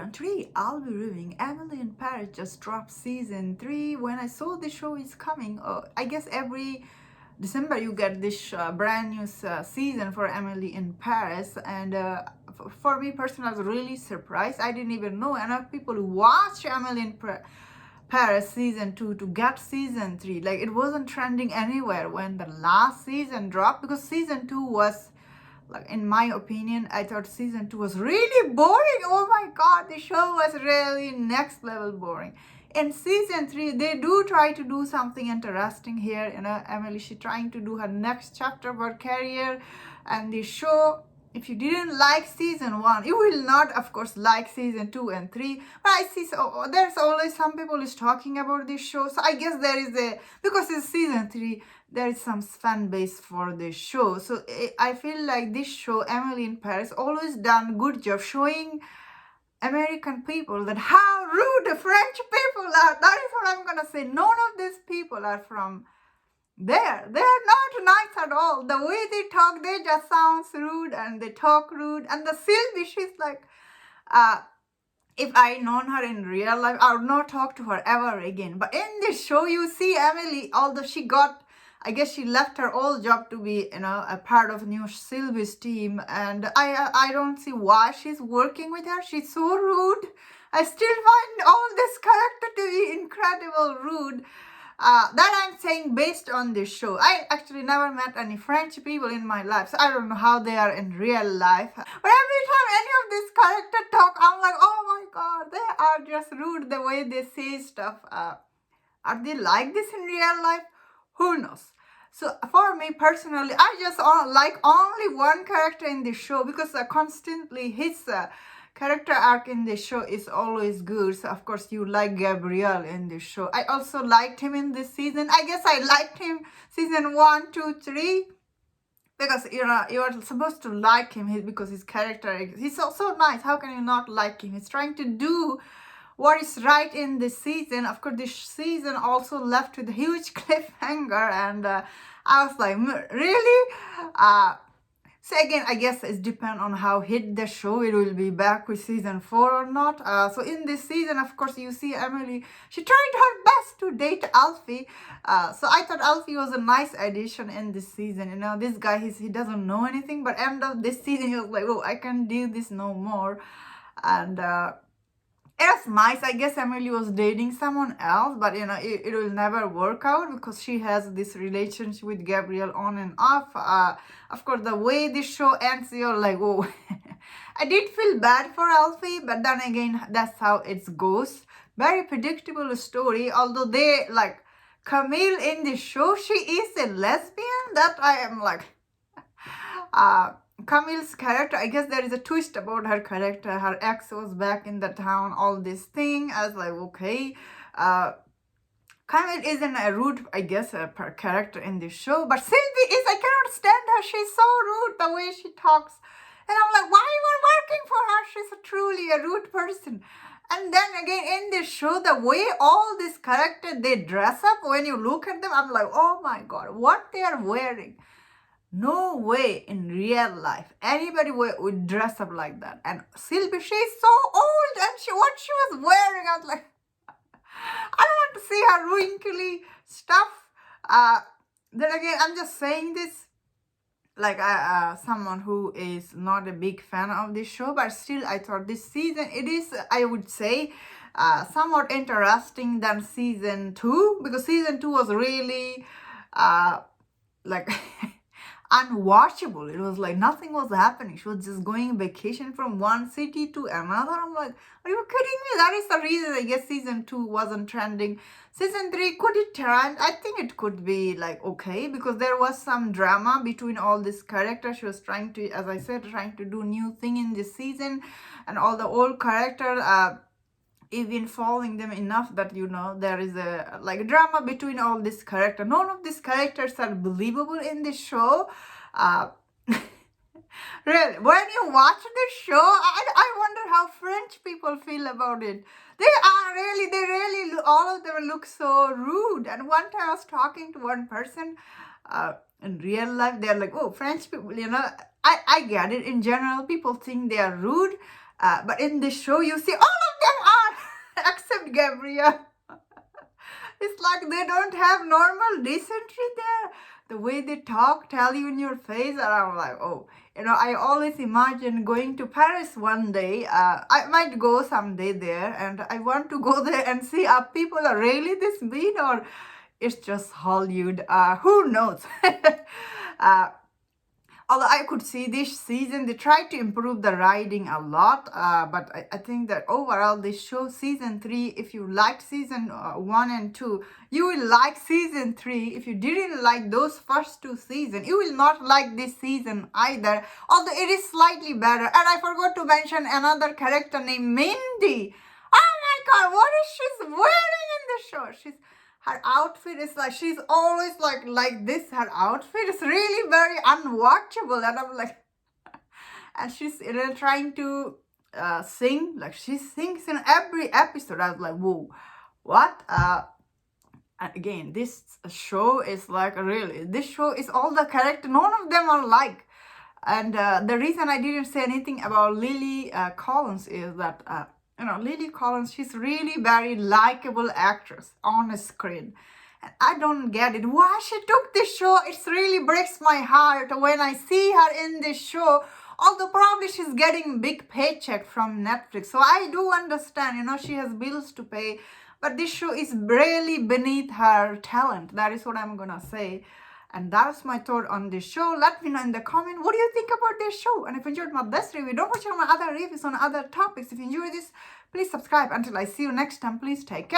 everyone, today I'll be reviewing Emily in Paris just dropped season 3. When I saw the show is coming, I guess every December you get this brand new season for Emily in Paris, and for me personally I was really surprised. I didn't even know enough people watch Emily in Paris season 2 to get season 3. Like, it wasn't trending anywhere when the last season dropped, because season 2 was, like, in my opinion, I thought season 2 was really boring. Oh my god, the show was really next level boring. In season 3 they do try to do something interesting here. Emily, she's trying to do her next chapter of her career, and the show, if you didn't like season 1, you will not, of course, like season 2 and 3. But I see, so there's always some people is talking about this show, so I guess there is because it's season 3, there is some fan base for this show. So I feel like this show, Emily in Paris, always done good job showing American people that how rude the French people are. That is what I'm gonna say. None of these people are from there. They are not nice at all. The way they talk, they just sounds rude, and they talk rude. And the Sylvie, she's like, if I known her in real life, I would not talk to her ever again. But in this show, you see Emily, although she got, I guess she left her old job to be, a part of new Sylvie's team, and I don't see why she's working with her. She's so rude. I still find all this character to be incredible rude. That I'm saying based on this show. I actually never met any French people in my life, so I don't know how they are in real life. But every time any of these characters talk, I'm like, oh my god, they are just rude the way they say stuff. Are they like this in real life? Who knows? So for me personally, I just like only one character in this show, because constantly his character arc in the show is always good. So of course you like Gabriel in this show. I also liked him in this season. I guess I liked him season 1, 2, 3, because you are supposed to like him because his character, he's so nice. How can you not like him? He's trying to do what is right in this season. Of course, this season also left with a huge cliffhanger, and I was like, really? So again, I guess it depends on how hit the show. It will be back with season 4 or not. So in this season, of course, you see Emily, she tried her best to date Alfie. So I thought Alfie was a nice addition in this season. This guy, he doesn't know anything, but end of this season, he was like, oh, I can't do this no more. And it was nice. I guess Emily was dating someone else, but it will never work out, because she has this relationship with Gabriel on and off. Of course, the way this show ends, you're like, oh. I did feel bad for Alfie, but then again, that's how it goes. Very predictable story, although they, like, Camille in the show, she is a lesbian. That I am like, Camille's character, I guess there is a twist about her character. Her ex was back in the town, all this thing. I was like, okay. Camille isn't a rude, I guess, per character in this show. But Sylvie is, I cannot stand her. She's so rude, the way she talks. And I'm like, why are you working for her? She's truly a rude person. And then again, in this show, the way all these characters, they dress up, when you look at them, I'm like, oh my god, what they are wearing. No way in real life anybody would dress up like that. And Sylvie, she's so old, and what she was wearing, I was like, I don't want to see her wrinkly stuff. Then again, I'm just saying this like someone who is not a big fan of this show, but still I thought this season, it is, I would say, somewhat interesting than season 2, because season 2 was really like unwatchable. It was like nothing was happening. She was just going vacation from one city to another. I'm like, are you kidding me? That is the reason I guess season 2 wasn't trending. Season 3, could it trend? I think it could be like okay, because there was some drama between all these characters. She was trying to, as I said, trying to do new thing in this season, and all the old characters, even following them enough that there is a like drama between all these characters. None of these characters are believable in this show. Really, when you watch this show, I wonder how French people feel about it. They really, all of them look so rude. And one time I was talking to one person in real life, they're like, oh, French people, I get it. In general, people think they are rude. But in this show, you see all of them are, except Gabrielle. It's like they don't have normal decency there. The way they talk, tell you in your face, and I'm like, oh, I always imagine going to Paris one day. I might go someday there, and I want to go there and see if people are really this mean or it's just Hollywood. Who knows? uh, Although I could see this season, they tried to improve the writing a lot, but I think that overall this show, season 3, if you liked season 1 and 2, you will like season 3. If you didn't like those first 2 seasons, you will not like this season either, although it is slightly better. And I forgot to mention another character named Mindy. Oh my god, what is she wearing in the show? Her outfit is like, she's always like this. Her outfit is really very unwatchable, and I'm like, and she's trying to sing, like she sings in every episode. I was like, whoa, what? And again, this show is like, really, this show is all the character, none of them are like. And the reason I didn't say anything about Lily Collins is that Lily Collins, she's really very likable actress on screen. And I don't get it. Why she took this show, it really breaks my heart when I see her in this show. Although probably she's getting big paycheck from Netflix. So I do understand, she has bills to pay. But this show is really beneath her talent. That is what I'm gonna say. And that's my thought on this show. Let me know in the comment, what do you think about this show? And if you enjoyed my best review, don't forget my other reviews on other topics. If you enjoyed this, please subscribe. Until I see you next time, please take care.